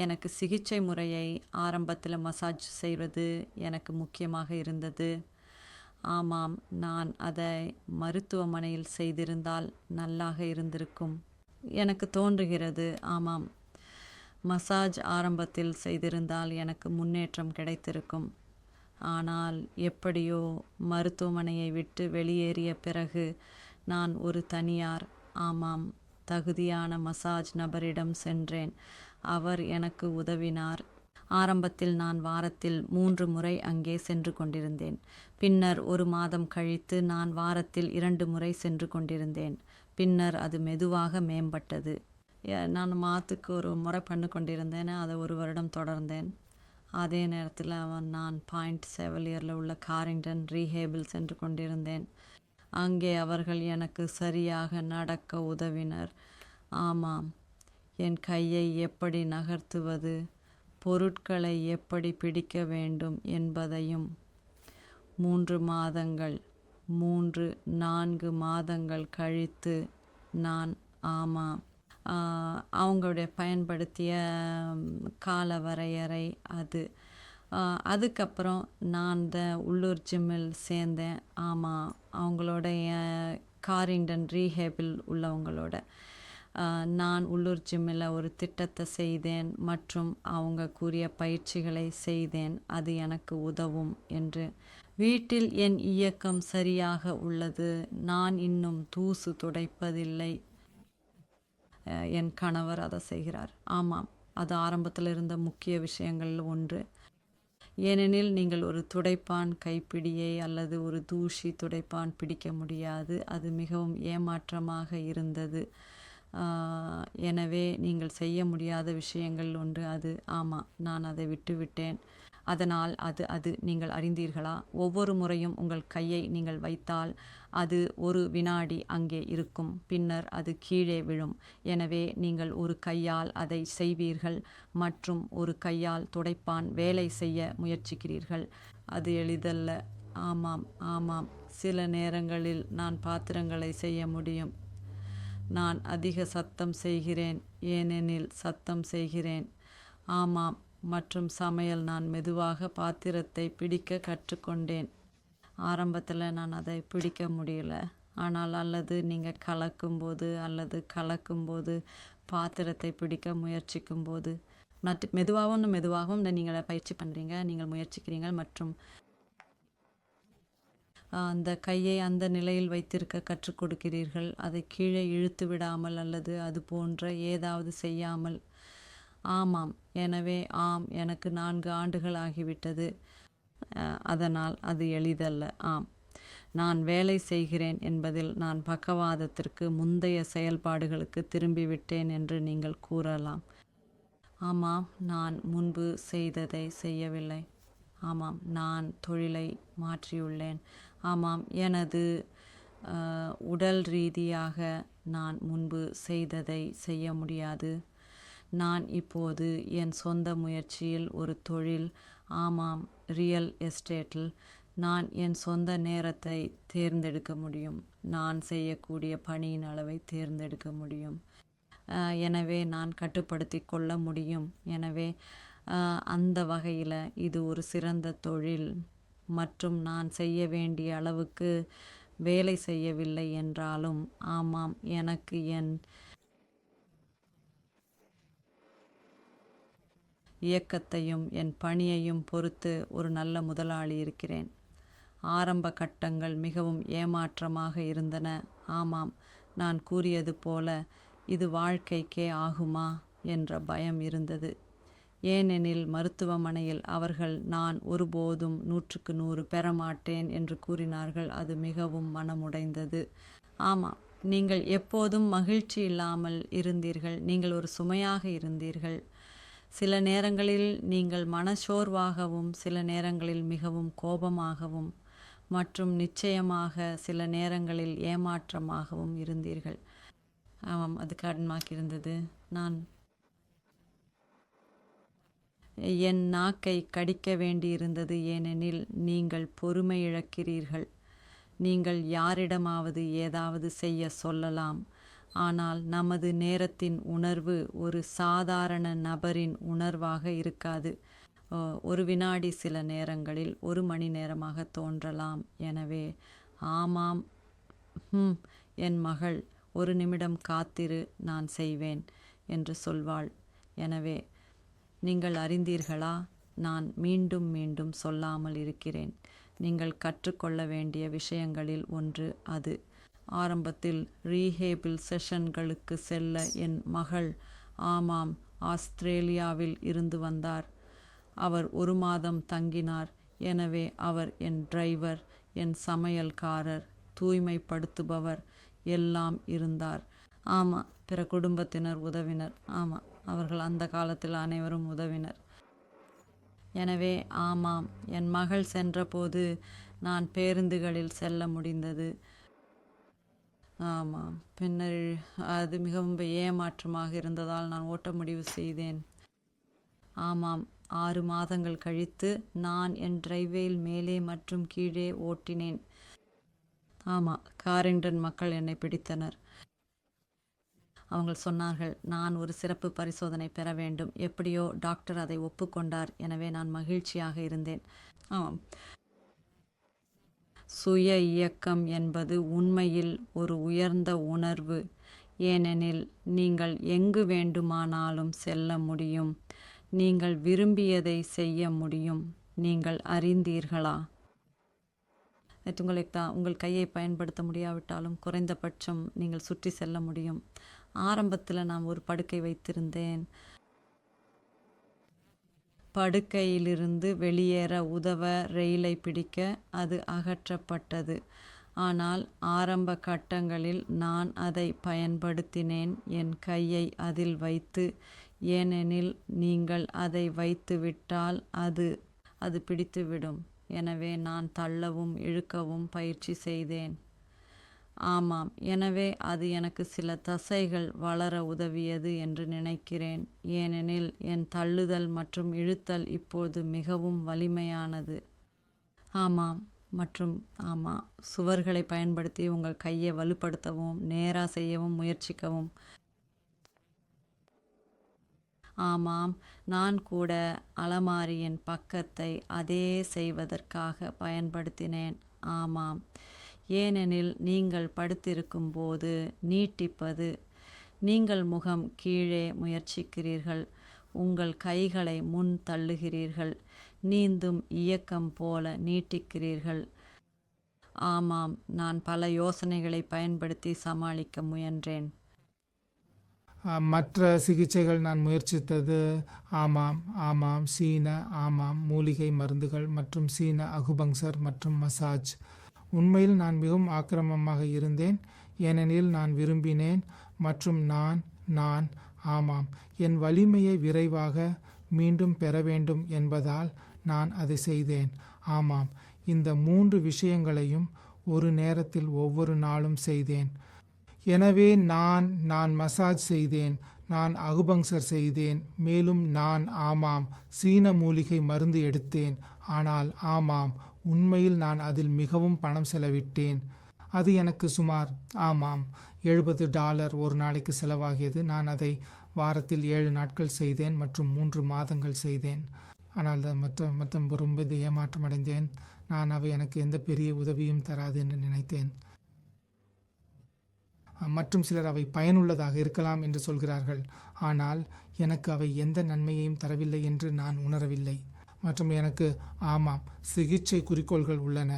எனக்கு சிகிச்சை முறையை ஆரம்பத்தில் மசாஜ் செய்வது எனக்கு முக்கியமாக இருந்தது. ஆமாம், நான் அதை மருத்துவமனையில் செய்திருந்தால் நல்லாக இருந்திருக்கும் எனக்கு தோன்றுகிறது. ஆமாம், மசாஜ் ஆரம்பத்தில் செய்திருந்தால் எனக்கு முன்னேற்றம் கிடைத்திருக்கும். ஆனால் எப்படியோ மருத்துவமனையை விட்டு வெளியேறிய பிறகு நான் ஒரு தனியார், ஆமாம், தகுதியான மசாஜ் நபரிடம் சென்றேன். அவர் எனக்கு உதவினார். ஆரம்பத்தில் நான் வாரத்தில் 3 முறை அங்கே சென்று கொண்டிருந்தேன். பின்னர் 1 மாதம் கழித்து நான் வாரத்தில் 2 முறை சென்று கொண்டிருந்தேன். பின்னர் அது மெதுவாக மேம்பட்டது. நான் மாதத்துக்கு 1 முறை பண்ணி கொண்டிருந்தேன். அதை 1 வருடம் தொடர்ந்தேன். அதே நேரத்தில் நான் பாயிண்ட் செவலியரில் உள்ள காரிங்டன் ரீஹேபில் சென்று கொண்டிருந்தேன். அங்கே அவர்கள் எனக்கு சரியாக நடக்க உதவினர். ஆமாம், என் கையை எப்படி நகர்த்துவது, பொருட்களை எப்படி பிடிக்க வேண்டும் என்பதையும். 3 மாதங்கள் 3-4 மாதங்கள் கழித்து நான், ஆமாம், அவங்களுடைய பயன்படுத்திய கால வரையறை அது. அதுக்கப்புறம் நான் இந்த உள்ளூர் ஜிம்மில் சேர்ந்தேன். ஆமாம், அவங்களுடைய காரிங்டன் ரீஹேபில் உள்ளவங்களோட நான் உள்ளூர் ஜிம்மில் ஒரு திட்டத்தை செய்தேன் மற்றும் அவங்க கூறிய பயிற்சிகளை செய்தேன். அது எனக்கு உதவும் என்று. வீட்டில் என் இயக்கம் சரியாக உள்ளது. நான் இன்னும் தூசு துடைப்பதில்லை. என் கணவர் அதை செய்கிறார். ஆமாம், அது ஆரம்பத்தில் இருந்த முக்கிய விஷயங்களில் ஒன்று. ஏனெனில் நீங்கள் ஒரு துடைப்பான் கைப்பிடியை அல்லது ஒரு தூசி துடைப்பான் பிடிக்க முடியாது. அது மிகவும் ஏமாற்றமாக இருந்தது. எனவே நீங்கள் செய்ய முடியாத விஷயங்கள் ஒன்று அது. ஆமாம், நான் அதை விட்டுவிட்டேன். அதனால் அது நீங்கள் அறிந்தீர்களா? ஒவ்வொரு முறையும் உங்கள் கையை நீங்கள் வைத்தால் அது 1 வினாடி அங்கே இருக்கும். பின்னர் அது கீழே விழும். எனவே நீங்கள் ஒரு கையால் அதை செய்வீர்கள் மற்றும் ஒரு கையால் துடைப்பான் வேலை செய்ய முயற்சிக்கிறீர்கள். அது எளிதல்ல. ஆமாம், ஆமாம், சில நேரங்களில் நான் பாத்திரங்களை செய்ய முடியும். நான் அதிக சத்தம் செய்கிறேன், ஏனெனில் சத்தம் செய்கிறேன். ஆமாம், மற்றும் சமையல் நான் மெதுவாக பாத்திரத்தை பிடிக்க கற்றுக்கொண்டேன். ஆரம்பத்தில் நான் அதை பிடிக்க முடியல. ஆனால் அல்லது நீங்கள் கலக்கும்போது பாத்திரத்தை பிடிக்க முயற்சிக்கும்போது மெதுவாகவும் நீங்கள் பயிற்சி பண்ணுறீங்க, நீங்கள் முயற்சிக்கிறீங்க மற்றும் அந்த கையை அந்த நிலையில் வைத்திருக்க கற்றுக் கொடுக்கிறீர்கள். அதை கீழே இழுத்து விடாமல் அல்லது அது போன்ற ஏதாவது செய்யாமல். ஆமாம், எனவே எனக்கு 4 ஆண்டுகள் ஆகிவிட்டது. அதனால் அது எளிதல்ல. ஆம், நான் வேலை செய்கிறேன் என்பதில் நான் பக்கவாதத்திற்கு முந்தைய செயல்பாடுகளுக்கு திரும்பிவிட்டேன் என்று நீங்கள் கூறலாம். ஆமாம், நான் முன்பு செய்ததை செய்யவில்லை. ஆமாம், நான் தொழிலை மாற்றியுள்ளேன். ஆமாம், எனது உடல் ரீதியாக நான் முன்பு செய்ததை செய்ய முடியாது. நான் இப்போது என் சொந்த முயற்சியில் ஒரு தொழில், ஆமாம், ரியல் எஸ்டேட்டில் நான் என் சொந்த நேரத்தை தேர்ந்தெடுக்க முடியும். நான் செய்யக்கூடிய பணியின் அளவை தேர்ந்தெடுக்க முடியும். எனவே நான் கட்டுப்படுத்தி கொள்ள முடியும். எனவே அந்த வகையில் இது ஒரு சிறந்த தொழில் மற்றும் நான் செய்ய வேண்டிய அளவுக்கு வேலை செய்யவில்லை என்றாலும், ஆமாம், எனக்கு என் இயக்கத்தையும் என் பணியையும் பொறுத்து ஒரு நல்ல முதலாளி இருக்கிறேன். ஆரம்ப கட்டங்கள் மிகவும் ஏமாற்றமாக இருந்தன. ஆமாம், நான் கூறியது போல இது வாழ்க்கைக்கே ஆகுமா என்ற பயம் இருந்தது. ஏனெனில் மருத்துவமனையில் அவர்கள் நான் ஒருபோதும் 100க்கு 100 பெறமாட்டேன் என்று கூறினார்கள். அது மிகவும் மனமுடைந்தது. ஆமாம், நீங்கள் எப்போதும் மகிழ்ச்சி இல்லாமல் இருந்தீர்கள். நீங்கள் ஒரு சுமையாக இருந்தீர்கள். சில நேரங்களில் நீங்கள் மனச்சோர்வாகவும் சில நேரங்களில் மிகவும் கோபமாகவும் மற்றும் நிச்சயமாக சில நேரங்களில் ஏமாற்றமாகவும் இருந்தீர்கள். ஆமாம், அது கடினமாக இருந்தது. நான் என் நாக்கை கடிக்க வேண்டியிருந்தது, ஏனெனில் நீங்கள் பொறுமை இழக்கிறீர்கள். நீங்கள் யாரிடமாவது ஏதாவது செய்ய சொல்லலாம். ஆனால் நமது நேரத்தின் உணர்வு ஒரு சாதாரண நபரின் உணர்வாக இருக்காது. ஒரு வினாடி சில நேரங்களில் 1 மணி நேரமாக தோன்றலாம். எனவே ஆமாம், என் மகள் 1 நிமிடம் காத்திரு, நான் செய்வேன் என்று சொல்வாள். எனவே நீங்கள் அறிந்தீர்களா, நான் மீண்டும் மீண்டும் சொல்லாமல் இருக்கிறேன். நீங்கள் கற்றுக்கொள்ள வேண்டிய விஷயங்களில் ஒன்று அது. ஆரம்பத்தில் ரீஹேபிள் செஷன்களுக்கு செல்ல என் மகள் ஆஸ்திரேலியாவில் இருந்து வந்தார். அவர் 1 மாதம் தங்கினார். எனவே அவர் என் டிரைவர், என் சமையல்காரர், தூய்மைப்படுத்துபவர் எல்லாம் இருந்தார். பிற குடும்பத்தினர் உதவினர். அவர்கள் அந்த காலத்தில் அனைவரும் உதவினர். எனவே என் மகள் சென்றபோது நான் பேருந்துகளில் செல்ல முடிந்தது. பின்னர் அது மிகவும் ஏமாற்றமாக இருந்ததால் நான் ஓட்ட முடிவு செய்தேன். 6 மாதங்கள் கழித்து நான் என் டிரைவேயில் மேலே மற்றும் கீழே ஓட்டினேன். காரிங்டன் மக்கள் என்னை பிடித்தனர். அவங்கள் சொன்னார்கள், நான் ஒரு சிறப்பு பரிசோதனை பெற வேண்டும். எப்படியோ டாக்டர் அதை ஒப்புக்கொண்டார். எனவே நான் மகிழ்ச்சியாக இருந்தேன். சுய இயக்கம் என்பது உண்மையில் ஒரு உயர்ந்த உணர்வு. ஏனெனில் நீங்கள் எங்கு வேண்டுமானாலும் செல்ல முடியும். நீங்கள் விரும்பியதை செய்ய முடியும். நீங்கள் அறிந்தீர்களா? உங்கள் கையை பயன்படுத்த முடியாவிட்டாலும் குறைந்தபட்சம் நீங்கள் சுற்றி செல்ல முடியும். ஆரம்பத்தில் நான் ஒரு படுக்கை வைத்திருந்தேன். படுக்கையிலிருந்து வெளியேற உதவ ரெயிலை பிடிக்க அது அகற்றப்பட்டது. ஆனால் ஆரம்ப கட்டங்களில் நான் அதை பயன்படுத்தினேன், என் கையை அதில் வைத்து. ஏனெனில் நீங்கள் அதை வைத்துவிட்டால் அது பிடித்துவிடும். எனவே நான் தள்ளவும் இழுக்கவும் பயிற்சி செய்தேன். எனவே அது எனக்கு சில தசைகள் வளர உதவியது என்று நினைக்கிறேன். ஏனெனில் என் தள்ளுதல் மற்றும் இழுத்தல் இப்போது மிகவும் வலிமையானது. மற்றும் சுவர்களை பயன்படுத்தி உங்கள் கையை வலுப்படுத்தவும் நேராக செய்யவும் முயற்சிக்கவும். நான் கூட அலமாரியின் பக்கத்தை அதே செய்வதற்காக பயன்படுத்தினேன். ஏனெனில் நீங்கள் படுத்திருக்கும் போது நீட்டிப்பது. நீங்கள் முகம் கீழே முயற்சிக்கிறீர்கள். உங்கள் கைகளை முன் தள்ளுகிறீர்கள். நீந்தும் இயக்கம் போல நீட்டிக்கிறீர்கள். நான் பல யோசனைகளை பயன்படுத்தி சமாளிக்க முயன்றேன். மற்ற சிகிச்சைகள் நான் முயற்சித்தது சீன மூலிகை மருந்துகள் மற்றும் சீன அகுபங்சர் மற்றும் மசாஜ். உண்மையில் நான் மிகவும் ஆக்கிரமமாக இருந்தேன், ஏனெனில் நான் விரும்பினேன் மற்றும் நான் என் வலிமையை விரைவாக மீண்டும் பெற வேண்டும் என்பதால் நான் அதை செய்தேன். இந்த 3 விஷயங்களையும் ஒரு நேரத்தில் ஒவ்வொரு நாளும் செய்தேன். எனவே நான் மசாஜ் செய்தேன், நான் அகுபங்சர் செய்தேன், மேலும் நான் சீன மூலிகை மருந்து எடுத்தேன். ஆனால் உண்மையில் நான் அதில் மிகவும் பணம் செலவிட்டேன். அது எனக்கு சுமார் $70 ஒரு நாளைக்கு செலவாகியது. நான் அதை வாரத்தில் 7 நாட்கள் செய்தேன் மற்றும் 3 மாதங்கள் செய்தேன். ஆனால் மொத்தம் ரொம்ப ஏமாற்றம் அடைந்தேன். நான் அவை எனக்கு எந்த பெரிய உதவியும் தராது என்று நினைத்தேன். மற்றும் சிலர் அவை பயனுள்ளதாக இருக்கலாம் என்று சொல்கிறார்கள். ஆனால் எனக்கு அவை எந்த நன்மையையும் தரவில்லை என்று நான் உணரவில்லை. மற்றும் எனக்கு சிகிச்சை குறிக்கோள்கள் உள்ளன.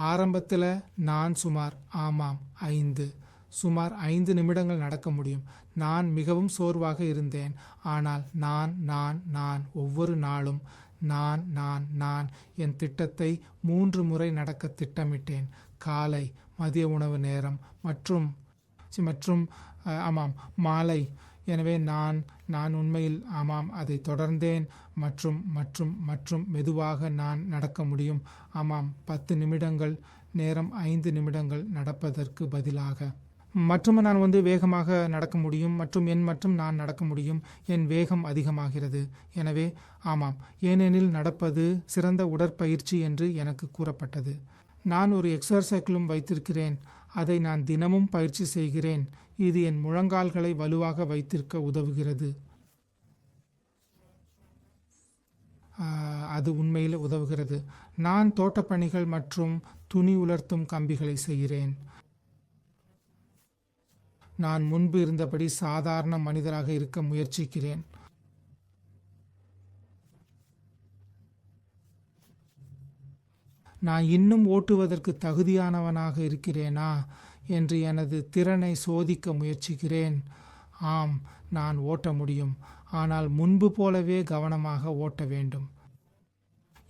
ஆரம்பத்தில் நான் சுமார் 5 நிமிடங்கள் நடக்க முடியும். நான் மிகவும் சோர்வாக இருந்தேன். ஆனால் நான் ஒவ்வொரு நாளும் நான் என் திட்டத்தை 3 முறை நடக்க திட்டமிட்டேன். காலை, மதிய உணவு நேரம் மற்றும் மாலை. எனவே நான் உண்மையில் அதை தொடர்ந்தேன் மற்றும் மற்றும் மற்றும் மெதுவாக நான் நடக்க முடியும். 10 நிமிடங்கள் நேரம் 5 நிமிடங்கள் நடப்பதற்கு பதிலாக. மற்றும் நான் வேகமாக நடக்க முடியும் மற்றும் நான் நடக்க முடியும். என் வேகம் அதிகமாகிறது. எனவே ஏனெனில் நடப்பது சிறந்த உடற்பயிற்சி என்று எனக்கு கூறப்பட்டது. நான் ஒரு எக்ஸர்சைக்கிளும் வைத்திருக்கிறேன். அதை நான் தினமும் பயிற்சி செய்கிறேன். இது என் முழங்கால்களை வலுவாக வைத்திருக்க உதவுகிறது. அது உண்மையில் உதவுகிறது. நான் தோட்டப்பணிகள் மற்றும் துணி உலர்த்தும் கம்பிகளை செய்கிறேன். நான் முன்பு இருந்தபடி சாதாரண மனிதராக இருக்க முயற்சிக்கிறேன். நான் இன்னும் ஓட்டுவதற்கு தகுதியானவனாக இருக்கிறேனா என்று எனது திறனை சோதிக்க முயற்சிக்கிறேன். ஆம், நான் ஓட்ட முடியும், ஆனால் முன்பு போலவே கவனமாக ஓட்ட வேண்டும்.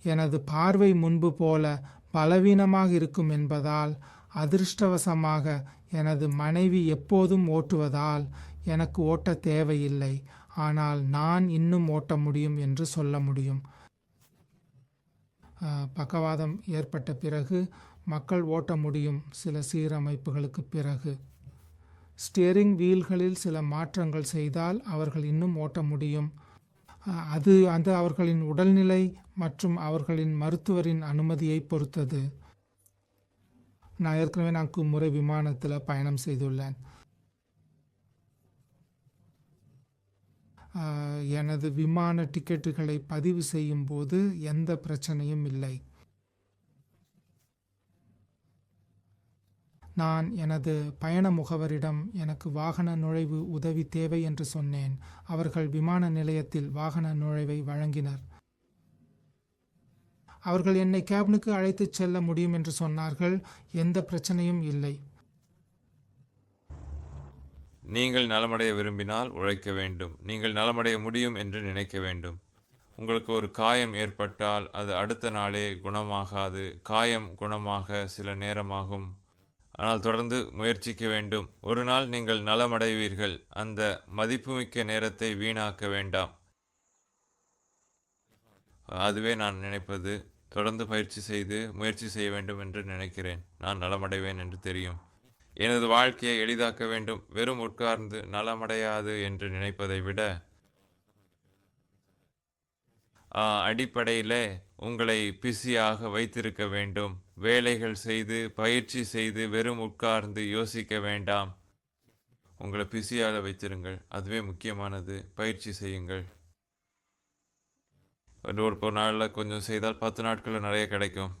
எனது பார்வை முன்பு போல பலவீனமாக இருக்கும் என்பதால், அதிர்ஷ்டவசமாக எனது மனைவி எப்போதும் ஓட்டுவதால் எனக்கு ஓட்ட தேவையில்லை. ஆனால் நான் இன்னும் ஓட்ட முடியும் என்று சொல்ல முடியும். பக்கவாதம் ஏற்பட்ட பிறகு மக்கள் ஓட்ட முடியும். சில சீரமைப்புகளுக்கு பிறகு ஸ்டியரிங் வீல்களில் சில மாற்றங்கள் செய்தால் அவர்கள் இன்னும் ஓட்ட முடியும். அது அவர்களின் உடல்நிலை மற்றும் அவர்களின் மருத்துவரின் அனுமதியை பொறுத்தது. நான் ஏற்கனவே 4 முறை விமானத்தில் பயணம் செய்துள்ளேன். எனது விமான டிக்கெட்டுகளை பதிவு செய்யும் போது எந்த பிரச்சனையும் இல்லை. நான் எனது பயண முகவரிடம் எனக்கு வாகன நுழைவு உதவி தேவை என்று சொன்னேன். அவர்கள் விமான நிலையத்தில் வாகன நுழைவை வழங்கினர். அவர்கள் என்னை கேபினுக்கு அழைத்துச் செல்ல முடியும் என்று சொன்னார்கள். எந்த பிரச்சனையும் இல்லை. நீங்கள் நலமடைய விரும்பினால் உழைக்க வேண்டும். நீங்கள் நலமடைய முடியும் என்று நினைக்க வேண்டும். உங்களுக்கு ஒரு காயம் ஏற்பட்டால் அது அடுத்த நாளே குணமாகாது. காயம் குணமாக சில நேரமாகும். ஆனால் தொடர்ந்து முயற்சிக்க வேண்டும். ஒரு நாள் நீங்கள் நலமடைவீர்கள். அந்த மதிப்புமிக்க நேரத்தை வீணாக்க வேண்டாம். அதுவே நான் நினைப்பது. தொடர்ந்து முயற்சி செய்ய வேண்டும் என்று நினைக்கிறேன். நான் நலமடைவேன் என்று தெரியும். எனது வாழ்க்கையை எளிதாக்க வேண்டும். வெறும் உட்கார்ந்து நலமடையாது என்று நினைப்பதை விட அடிப்படையில் உங்களை பிஸியாக வைத்திருக்க வேண்டும். வேலைகள் செய்து பயிற்சி செய்து வெறும் உட்கார்ந்து யோசிக்க வேண்டாம். உங்களை பிஸியாக வைத்திருங்கள். அதுவே முக்கியமானது. பயிற்சி செய்யுங்கள். ஒரு நாளில் கொஞ்சம் செய்தால் 10 நாட்களில் நிறைய கிடைக்கும்.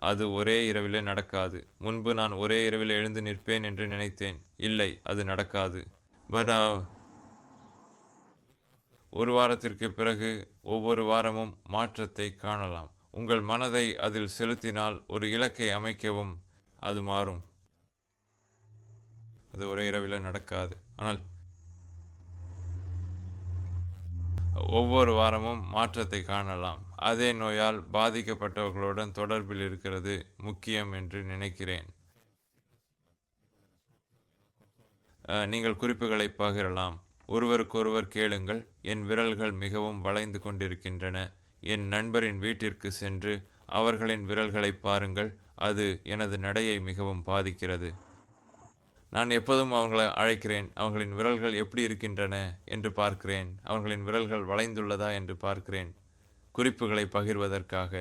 அது ஒரே இரவில் நடக்காது. முன்பு நான் ஒரே இரவில் எழுந்து நிற்பேன் என்று நினைத்தேன். இல்லை, அது நடக்காது. பட் ஒரு வாரத்திற்கு பிறகு ஒவ்வொரு வாரமும் மாற்றத்தை காணலாம். உங்கள் மனதை அதில் செலுத்தினால் ஒரு இலக்கை அமைக்கவும் அது மாறும். அது ஒரே இரவில் நடக்காது. ஆனால் ஒவ்வொரு வாரமும் மாற்றத்தை காணலாம். அதே நோயால் பாதிக்கப்பட்டவர்களுடன் தொடர்பில் இருக்கிறது முக்கியம் என்று நினைக்கிறேன். நீங்கள் குறிப்புகளை பகிரலாம். ஒருவருக்கொருவர் கேளுங்கள். என் விரல்கள் மிகவும் வளைந்து கொண்டிருக்கின்றன. என் நண்பரின் வீட்டிற்கு சென்று அவர்களின் விரல்களை பாருங்கள். அது எனது நடையை மிகவும் பாதிக்கிறது. நான் எப்போதும் அவங்களை அழைக்கிறேன். அவர்களின் விரல்கள் எப்படி இருக்கின்றன என்று பார்க்கிறேன். அவர்களின் விரல்கள் வளைந்துள்ளதா என்று பார்க்கிறேன். குறிப்புகளை பகிர்வதற்காக.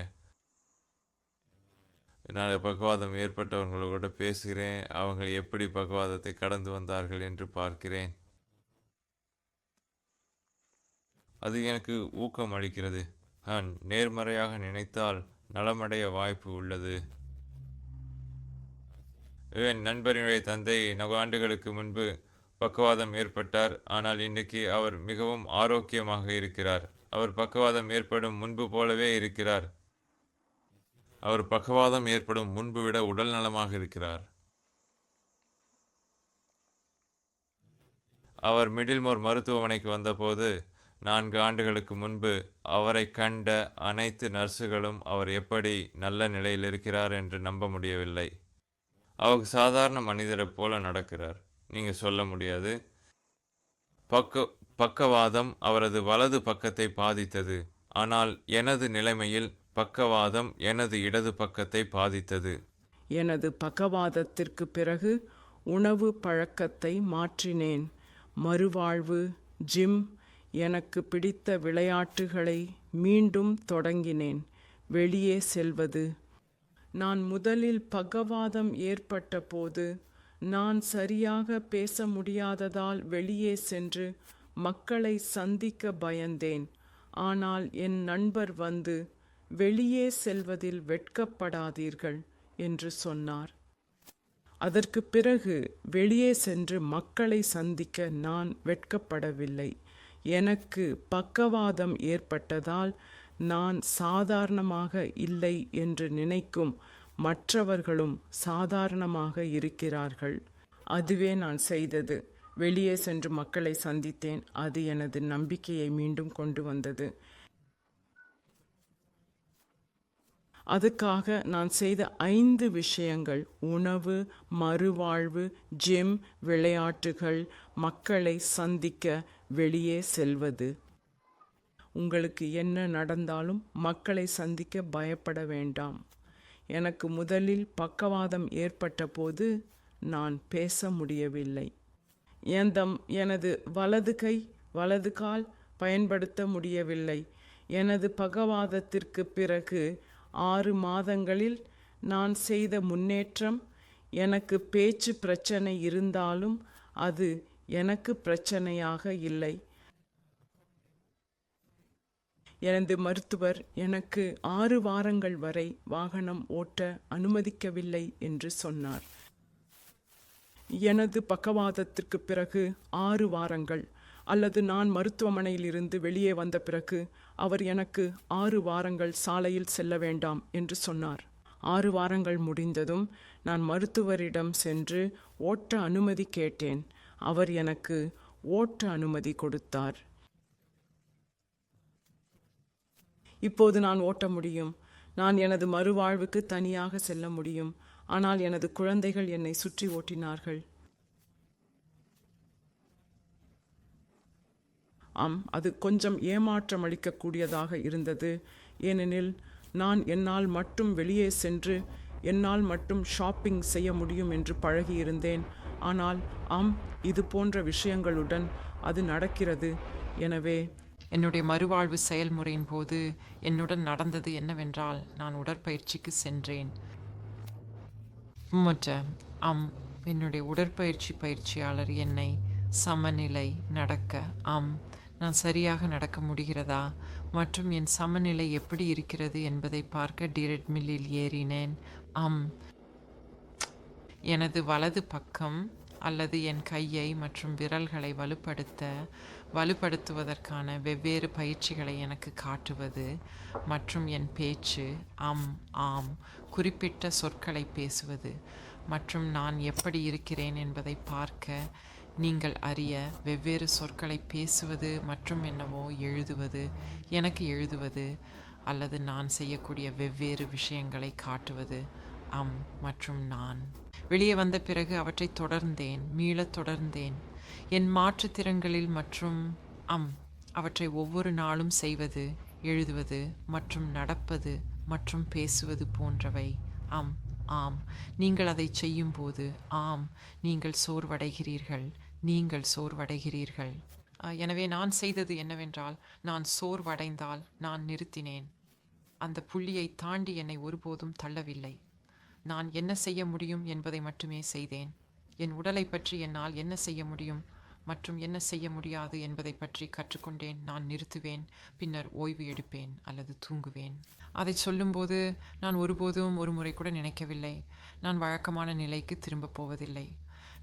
நான் பக்கவாதம் ஏற்பட்டவர்களோடு பேசுகிறேன். அவங்க எப்படி பக்கவாதத்தை கடந்து வந்தார்கள் என்று பார்க்கிறேன். அது எனக்கு ஊக்கம் அளிக்கிறது. நான் நேர்மறையாக நினைத்தால் நலமடைய வாய்ப்பு உள்ளது. என் நண்பரினுடைய தந்தை 4 ஆண்டுகளுக்கு முன்பு பக்கவாதம் ஏற்பட்டார். ஆனால் இன்றைக்கு அவர் மிகவும் ஆரோக்கியமாக இருக்கிறார். அவர் பக்கவாதம் ஏற்படும் முன்பு போலவே இருக்கிறார். அவர் பக்கவாதம் ஏற்படும் முன்பு விட உடல் நலமாக இருக்கிறார். அவர் மிடில்மோர் மருத்துவமனைக்கு வந்தபோது 4 ஆண்டுகளுக்கு முன்பு அவரை கண்ட அனைத்து நர்ஸுகளும் அவர் எப்படி நல்ல நிலையில் இருக்கிறார் என்று நம்ப முடியவில்லை. அவர் சாதாரண மனிதரை போல நடக்கிறார். நீங்கள் சொல்ல முடியாது. பக்கவாதம் அவரது வலது பக்கத்தை பாதித்தது. ஆனால் எனது நிலைமையில் பக்கவாதம் எனது இடது பக்கத்தை பாதித்தது. எனது பக்கவாதத்திற்கு பிறகு உணவு பழக்கத்தை மாற்றினேன். மறுவாழ்வு, ஜிம், எனக்கு பிடித்த விளையாட்டுகளை மீண்டும் தொடங்கினேன். வெளியே செல்வது, நான் முதலில் பக்கவாதம் ஏற்பட்ட போது நான் சரியாக பேச முடியாததால் வெளியே சென்று மக்களை சந்திக்க பயந்தேன். ஆனால் என் நண்பர் வந்து, வெளியே செல்வதில் வெட்கப்படாதீர்கள் என்று சொன்னார். அதற்கு பிறகு வெளியே சென்று மக்களை சந்திக்க நான் வெட்கப்படவில்லை. எனக்கு பக்கவாதம் ஏற்பட்டதால் நான் சாதாரணமாக இல்லை என்று நினைக்கும் மற்றவர்களும் சாதாரணமாக இருக்கிறார்கள். அதுவே நான் செய்தது. வெளியே சென்று மக்களை சந்தித்தேன். அது எனது நம்பிக்கையை மீண்டும் கொண்டு வந்தது. அதுக்காக நான் செய்த 5 விஷயங்கள்: உணவு, மறுவாழ்வு, ஜிம், விளையாட்டுகள், மக்களை சந்திக்க வெளியே செல்வது. உங்களுக்கு என்ன நடந்தாலும் மக்களை சந்திக்க பயப்பட வேண்டாம். எனக்கு முதலில் பக்கவாதம் ஏற்பட்ட போது நான் பேச முடியவில்லை. எனது வலது கால் பயன்படுத்த முடியவில்லை. எனது பக்கவாதத்திற்கு பிறகு 6 மாதங்களில் நான் செய்த முன்னேற்றம். எனக்கு பேச்சு பிரச்சனை இருந்தாலும் அது எனக்கு பிரச்சனையாக இல்லை. எனது மருத்துவர் எனக்கு 6 வாரங்கள் வரை வாகனம் ஓட்ட அனுமதிக்கவில்லை என்று சொன்னார். எனது பக்கவாதத்திற்கு பிறகு 6 வாரங்கள் அல்லது நான் மருத்துவமனையில் இருந்து வெளியே வந்த பிறகு அவர் எனக்கு 6 வாரங்கள் சாலையில் செல்ல வேண்டாம் என்று சொன்னார். 6 வாரங்கள் முடிந்ததும் நான் மருத்துவரிடம் சென்று ஓட்ட அனுமதி கேட்டேன். அவர் எனக்கு ஓட்ட அனுமதி கொடுத்தார். இப்போது நான் ஓட்ட முடியும். நான் எனது மறுவாழ்வுக்கு தனியாக செல்ல முடியும். ஆனால் எனது குழந்தைகள் என்னை சுற்றி ஓட்டினார்கள். அது கொஞ்சம் ஏமாற்றம் அளிக்கக்கூடியதாக இருந்தது. ஏனெனில் நான் என்னால் மட்டும் வெளியே சென்று என்னால் மட்டும் ஷாப்பிங் செய்ய முடியும் என்று பழகியிருந்தேன். ஆனால் இது போன்ற விஷயங்களுடன் அது நடக்கிறது. எனவே என்னுடைய மறுவாழ்வு செயல்முறையின் போது என்னுடன் நடந்தது என்னவென்றால், நான் உடற்பயிற்சிக்கு சென்றேன். என்னுடைய உடற்பயிற்சி பயிற்சியாளர் என்னை சமநிலை நடக்க நான் சரியாக நடக்க முடிகிறதா மற்றும் என் சமநிலை எப்படி இருக்கிறது என்பதை பார்க்க டிரெட்மில்லில் ஏறினேன். எனது வலது பக்கம் அல்லது என் கையை மற்றும் விரல்களை வலுப்படுத்துவதற்கான வெவ்வேறு பயிற்சிகளை எனக்கு காட்டுவது மற்றும் என் பேச்சு குறிப்பிட்ட சொற்களை பேசுவது மற்றும் நான் எப்படி இருக்கிறேன் என்பதை பார்க்க நீங்கள் அறிய வெவ்வேறு சொற்களை பேசுவது மற்றும் என்னவோ எழுதுவது அல்லது நான் செய்யக்கூடிய வெவ்வேறு விஷயங்களை காட்டுவது மற்றும் நான் வெளியே வந்த பிறகு அவற்றை மீளத் தொடர்ந்தேன். என் மாற்றுத்திறன்களில் மற்றும் அவற்றை ஒவ்வொரு நாளும் செய்வது, எழுதுவது மற்றும் நடப்பது மற்றும் பேசுவது போன்றவை. நீங்கள் அதை செய்யும்போது நீங்கள் சோர்வடைகிறீர்கள். எனவே நான் செய்தது என்னவென்றால், நான் சோர்வடைந்தால் நான் நிறுத்தினேன். அந்த புள்ளியை தாண்டி என்னை ஒருபோதும் தள்ளவில்லை. நான் என்ன செய்ய முடியும் என்பதை மட்டுமே செய்தேன். என் உடலை பற்றி என்னால் என்ன செய்ய முடியும் மற்றும் என்ன செய்ய முடியாது என்பதை பற்றி கற்றுக்கொண்டேன். நான் நிறுத்துவேன், பின்னர் ஓய்வு எடுப்பேன் அல்லது தூங்குவேன். அதை சொல்லும்போது நான் ஒருபோதும் ஒரு முறை கூட நினைக்கவில்லை, நான் வழக்கமான நிலைக்கு திரும்பப் போவதில்லை.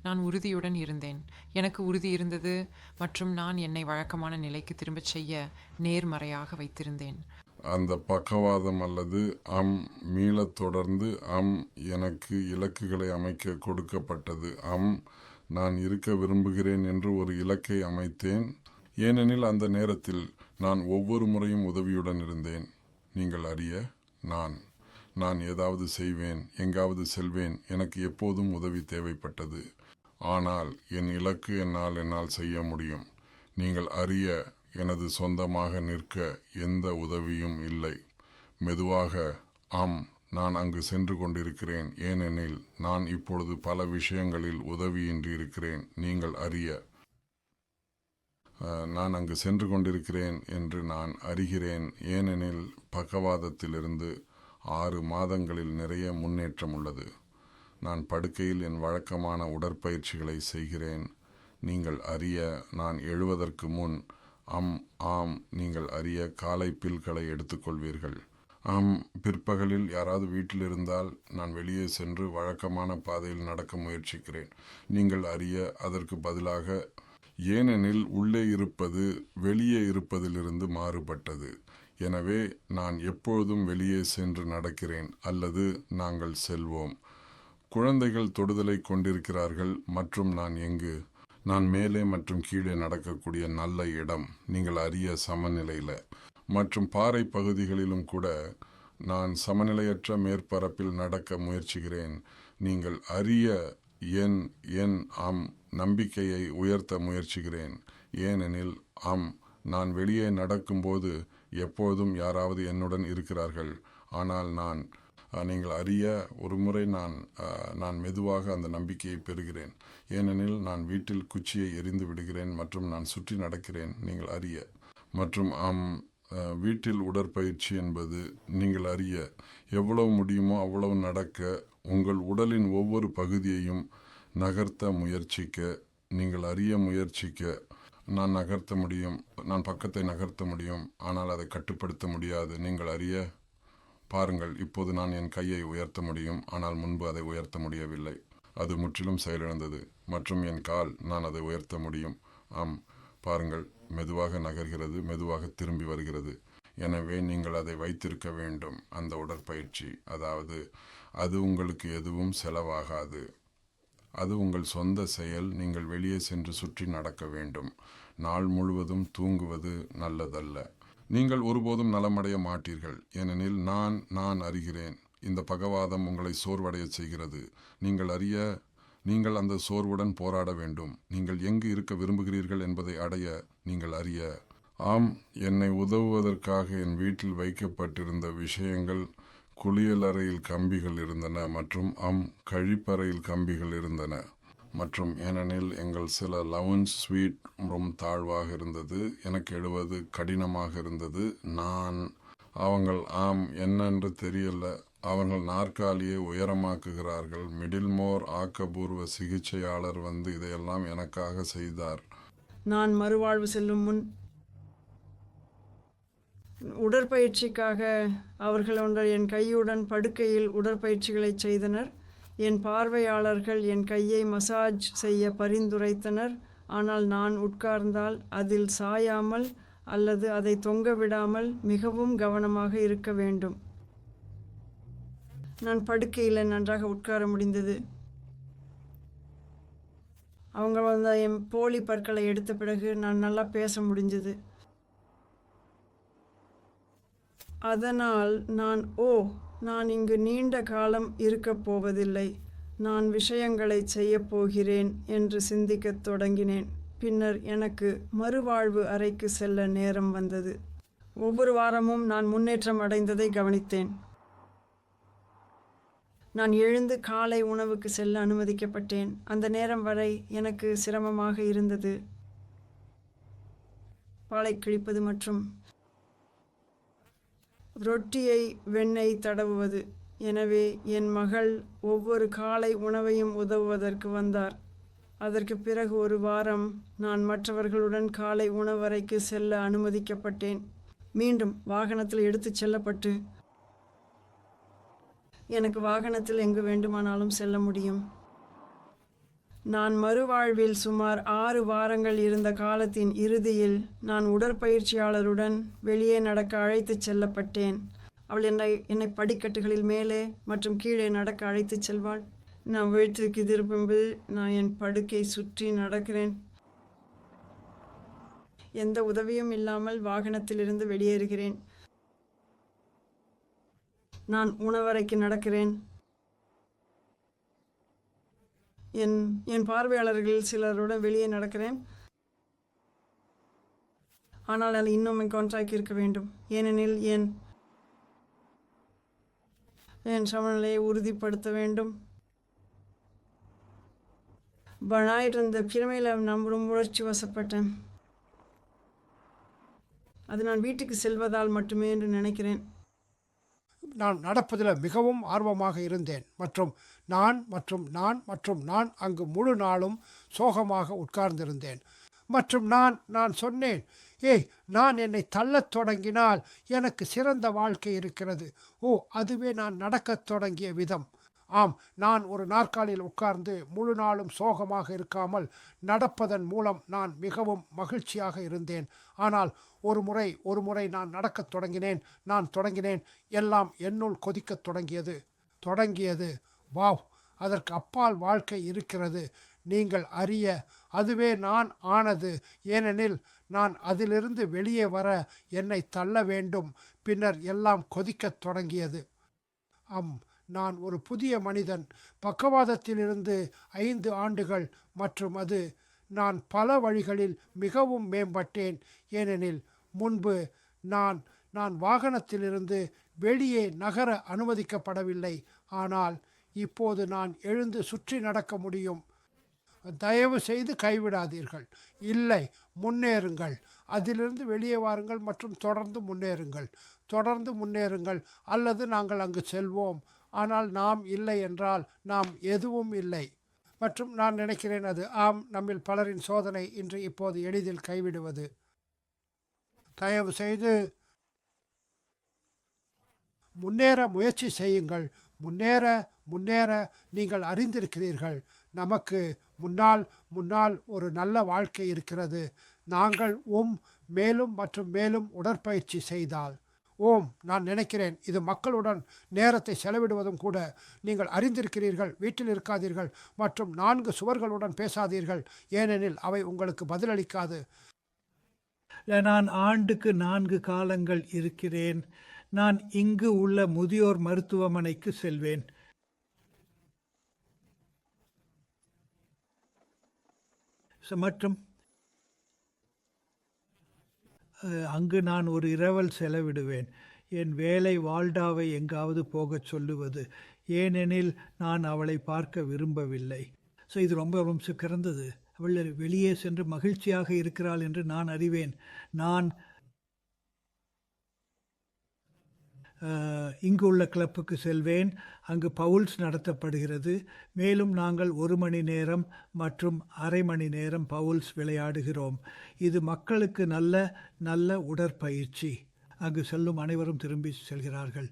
நான் உறுதியுடன் இருந்தேன். எனக்கு உறுதி இருந்தது மற்றும் நான் என்னை வழக்கமான நிலைக்கு திரும்பச் செய்ய நேர்மறையாக வைத்திருந்தேன். அந்த பக்கவாதம் அல்லது மீளத் தொடர்ந்து எனக்கு இலக்குகளை அமைக்க கொடுக்கப்பட்டது. நான் இருக்க விரும்புகிறேன் என்று ஒரு இலக்கை அமைத்தேன். ஏனெனில் அந்த நேரத்தில் நான் ஒவ்வொரு முறையும் உதவியுடன் இருந்தேன். நீங்கள் அறிய, நான் ஏதாவது செய்வேன், எங்காவது செல்வேன், எனக்கு எப்போதும் உதவி தேவைப்பட்டது. ஆனால் என் இலக்கு என்னால் செய்ய முடியும். நீங்கள் அறிய, எனது சொந்தமாக நிற்க எந்த உதவியும் இல்லை. மெதுவாக நான் அங்கு சென்று கொண்டிருக்கிறேன், ஏனெனில் நான் இப்பொழுது பல விஷயங்களில் உதவியின்றி இருக்கிறேன். நீங்கள் அறிய, நான் அங்கு சென்று கொண்டிருக்கிறேன் என்று நான் அறிகிறேன். ஏனெனில் பக்கவாதத்திலிருந்து 6 மாதங்களில் நிறைய முன்னேற்றம் உள்ளது. நான் படுக்கையில் என் வழக்கமான உடற்பயிற்சிகளை செய்கிறேன். நீங்கள் அறிய நான் எழுவதற்கு முன் ஆம் நீங்கள் அறிய காலை பில்களை எடுத்துக்கொள்வீர்கள். பிற்பகலில் யாராவது வீட்டில் இருந்தால் நான் வெளியே சென்று வழக்கமான பாதையில் நடக்க முயற்சிக்கிறேன். நீங்கள் அறிய அதற்கு பதிலாக, ஏனெனில் உள்ளே இருப்பது வெளியே இருப்பதிலிருந்து மாறுபட்டது. எனவே நான் எப்பொழுதும் வெளியே சென்று நடக்கிறேன் அல்லது நாங்கள் செல்வோம். குழந்தைகள் தொடுதலை கொண்டிருக்கிறார்கள் மற்றும் நான் எங்கு? நான் மேலே மற்றும் கீழே நடக்கக்கூடிய நல்ல இடம். நீங்கள் அறிய சமநிலையில் மற்றும் பாறை பகுதிகளிலும் கூட நான் சமநிலையற்ற மேற்பரப்பில் நடக்க முயற்சிக்கிறேன். நீங்கள் அறிய என் நம்பிக்கையை உயர்த்த முயற்சிக்கிறேன். ஏனெனில் நான் வெளியே நடக்கும்போது எப்போதும் யாராவது என்னுடன் இருக்கிறார்கள். ஆனால் நீங்கள் அறிய ஒரு முறை நான் மெதுவாக அந்த நம்பிக்கையை பெறுகிறேன். ஏனெனில் நான் வீட்டில் குச்சியை எரிந்து விடுகிறேன் மற்றும் நான் சுற்றி நடக்கிறேன். நீங்கள் அறிய மற்றும் வீட்டில் உடற்பயிற்சி என்பது நீங்கள் அறிய எவ்வளவு முடியுமோ அவ்வளவு நடக்க, உங்கள் உடலின் ஒவ்வொரு பகுதியையும் நகர்த்த முயற்சிக்க, நீங்கள் அறிய முயற்சிக்க. நான் நகர்த்த முடியும், நான் பக்கத்தை நகர்த்த முடியும், ஆனால் அதை கட்டுப்படுத்த முடியாது. நீங்கள் அறிய பாருங்கள், இப்போது நான் என் கையை உயர்த்த முடியும், ஆனால் முன்பு அதை உயர்த்த முடியவில்லை. அது முற்றிலும் செயலிழந்தது. மற்றும் என் கால், நான் அதை உயர்த்த முடியும். பாருங்கள், மெதுவாக நகர்கிறது, மெதுவாக திரும்பி வருகிறது. எனவே நீங்கள் அதை வைத்திருக்க வேண்டும். அந்த உடற்பயிற்சி, அதாவது அது உங்களுக்கு எதுவும் செலவாகாது. அது உங்கள் சொந்த செயல். நீங்கள் வெளியே சென்று சுற்றி நடக்க வேண்டும். நாள் முழுவதும் தூங்குவது நல்லதல்ல. நீங்கள் ஒருபோதும் நலமடைய மாட்டீர்கள். ஏனெனில் நான் அறிகிறேன், இந்த பகவாதம் உங்களை சோர்வடைய செய்கிறது. நீங்கள் அந்த சோர்வுடன் போராட வேண்டும். நீங்கள் எங்கு இருக்க விரும்புகிறீர்கள் என்பதை அடைய நீங்கள் அறிய. என்னை உதவுவதற்காக என் வீட்டில் வைக்கப்பட்டிருந்த விஷயங்கள், குளியலறையில் கம்பிகள் இருந்தன மற்றும் கழிப்பறையில் கம்பிகள் இருந்தன. மற்றும் ஏனெனில் எங்கள் சில லவுஞ்ச் ஸ்வீட் ரொம்ப தாழ்வாக இருந்தது, எனக்கு எழுவது கடினமாக இருந்தது. அவங்கள் என்னென்று தெரியல, அவர்கள் நாற்காலியை உயரமாக்குகிறார்கள். மிடில்மோர் ஆக்கபூர்வ சிகிச்சையாளர் இதையெல்லாம் எனக்காக செய்தார். நான் மறுவாழ்வு செல்லும் முன் உடற்பயிற்சிக்காக அவர்கள் என் கையுடன் படுக்கையில் உடற்பயிற்சிகளை செய்தனர். என் பார்வையாளர்கள் என் கையை மசாஜ் செய்ய பரிந்துரைத்தனர். ஆனால் நான் உட்கார்ந்தால் அதில் சாயாமல் அல்லது அதை தொங்க விடாமல் மிகவும் கவனமாக இருக்க வேண்டும். நான் படுக்கையில் நன்றாக உட்கார முடிந்தது. அவங்க என் போலி பற்களை எடுத்த பிறகு நான் நல்லா பேச முடிஞ்சது. அதனால் நான் இங்கு நீண்ட காலம் இருக்கப் போவதில்லை, நான் விஷயங்களை செய்யப் போகிறேன் என்று சிந்திக்கத் தொடங்கினேன். பின்னர் எனக்கு மறுவாழ்வு அறைக்கு செல்ல நேரம் வந்தது. ஒவ்வொரு வாரமும் நான் முன்னேற்றம் அடைந்ததை கவனித்தேன். நான் எழுந்து காலை உணவுக்கு செல்ல அனுமதிக்கப்பட்டேன். அந்த நேரம் வரை எனக்கு சிரமமாக இருந்தது, பாலை கிழிப்பது மற்றும் ரொட்டியை வெண்ணெய் தடவுவது. எனவே என் மகள் ஒவ்வொரு காலை உணவையும் உதவுவதற்கு வந்தார். அதற்கு பிறகு ஒரு வாரம் நான் மற்றவர்களுடன் காலை உணவறைக்கு செல்ல அனுமதிக்கப்பட்டேன். மீண்டும் வாகனத்தில் எடுத்துச் செல்லப்பட்டு எனக்கு வாகனத்தில் எங்கு வேண்டுமானாலும் செல்ல முடியும். நான் மறுவாழ்வில் சுமார் 6 வாரங்கள் இருந்த காலத்தின் இறுதியில் நான் உடற்பயிற்சியாளருடன் வெளியே நடக்க அழைத்துச் செல்லப்பட்டேன். அவள் என்னை படிக்கட்டுகளில் மேலே மற்றும் கீழே நடக்க அழைத்துச் செல்வாள். நான் வீட்டிற்கு திரும்பும்போது நான் என் படுக்கை சுற்றி நடக்கிறேன். எந்த உதவியும் இல்லாமல் வாகனத்திலிருந்து வெளியேறுகிறேன். நான் உணவறைக்கு நடக்கிறேன். என் பார்வையாளர்கள் சிலருடன் வெளியே நடக்கிறேன். ஆனால் அது இன்னும் என் கான்ட்ராக்ட் இருக்க வேண்டும், ஏனெனில் என் சமநிலையை உறுதிப்படுத்த வேண்டும். ஞாயிற்றிருந்த கிழமையில் நான் ரொம்ப உணர்ச்சி வசப்பட்டேன். அது நான் வீட்டுக்கு செல்வதால் மட்டுமே என்று நினைக்கிறேன். நான் நடப்பதில் மிகவும் ஆர்வமாக இருந்தேன் மற்றும் நான் அங்கு முழு நாளும் சோகமாக உட்கார்ந்திருந்தேன். மற்றும் நான் சொன்னேன், ஏய், நான் என்னை தள்ளத் தொடங்கினால் எனக்கு சிறந்த வாழ்க்கை இருக்கிறது. ஓ, அதுவே நான் நடக்கத் தொடங்கிய விதம். ஆம், நான் ஒரு நாற்காலியில் உட்கார்ந்து முழு நாளும் சோகமாக இருக்காமல் நடப்பதன் மூலம் நான் மிகவும் மகிழ்ச்சியாக இருந்தேன். ஆனால் ஒரு முறை நான் நடக்கத் தொடங்கினேன். எல்லாம் என்னுள் கொதிக்கத் தொடங்கியது. வாவ், அதற்கு அப்பால் வாழ்க்கை இருக்கிறது. நீங்கள் அறிய, அதுவே நான் ஆனது. ஏனெனில் நான் அதிலிருந்து வெளியே வர என்னை தள்ள வேண்டும். பின்னர் எல்லாம் கொதிக்கத் தொடங்கியது. நான் ஒரு புதிய மனிதன். பக்கவாதத்திலிருந்து 5 ஆண்டுகள் மற்றும் நான் பல வழிகளில் மிகவும் மேம்பட்டேன். ஏனெனில் முன்பு நான் வாகனத்திலிருந்து வெளியே நகர அனுமதிக்கப்படவில்லை. ஆனால் இப்போது நான் எழுந்து சுற்றி நடக்க முடியும். தயவு செய்து கைவிடாதீர்கள். இல்லை, முன்னேறுங்கள். அதிலிருந்து வெளியே வாருங்கள் மற்றும் தொடர்ந்து முன்னேறுங்கள். அல்லது நாங்கள் அங்கு செல்வோம். ஆனால் நாம் இல்லை என்றால் நாம் எதுவும் இல்லை. மற்றும் நான் நினைக்கிறேன் நம்மில் பலரின் சோதனை இன்று இப்போது எளிதில் கைவிடுவது. தயவு செய்து முன்னேற முயற்சி செய்யுங்கள். முன்னேற நீங்கள் அறிந்திருக்கிறீர்கள், நமக்கு முன்னால் ஒரு நல்ல வாழ்க்கை இருக்கிறது. நாங்கள் மேலும் உடற்பயிற்சி செய்தால். நான் நினைக்கிறேன் இது மக்களுடன் நேரத்தை செலவிடுவதும் கூட. நீங்கள் அறிந்திருக்கிறீர்கள், வீட்டில் இருக்காதீர்கள் மற்றும் 4 சுவர்களுடன் பேசாதீர்கள், ஏனெனில் அவை உங்களுக்கு பதிலளிக்காது. நான் ஆண்டுக்கு 4 காலங்கள் இருக்கிறேன். நான் இங்கு உள்ள முதியோர் மருத்துவமனைக்கு செல்வேன். மற்றும் அங்கு நான் ஒரு இரவல் செலவிடுவேன். என் வேலை வால்டாவை எங்காவது போகச் சொல்லுவது, ஏனெனில் நான் அவளை பார்க்க விரும்பவில்லை. இது ரொம்ப சிறந்தது. அவள் வெளியே சென்று மகிழ்ச்சியாக இருக்கிறாள் என்று நான் அறிவேன். நான் இங்கு உள்ள கிளப்புக்கு செல்வேன். அங்கு பவுல்ஸ் நடத்தப்படுகிறது. மேலும் நாங்கள் 1 மணி நேரம் மற்றும் அரை மணி நேரம் பவுல்ஸ் விளையாடுகிறோம். இது மக்களுக்கு நல்ல உடற்பயிற்சி. அங்கு செல்லும் அனைவரும் திரும்பி செல்கிறார்கள்.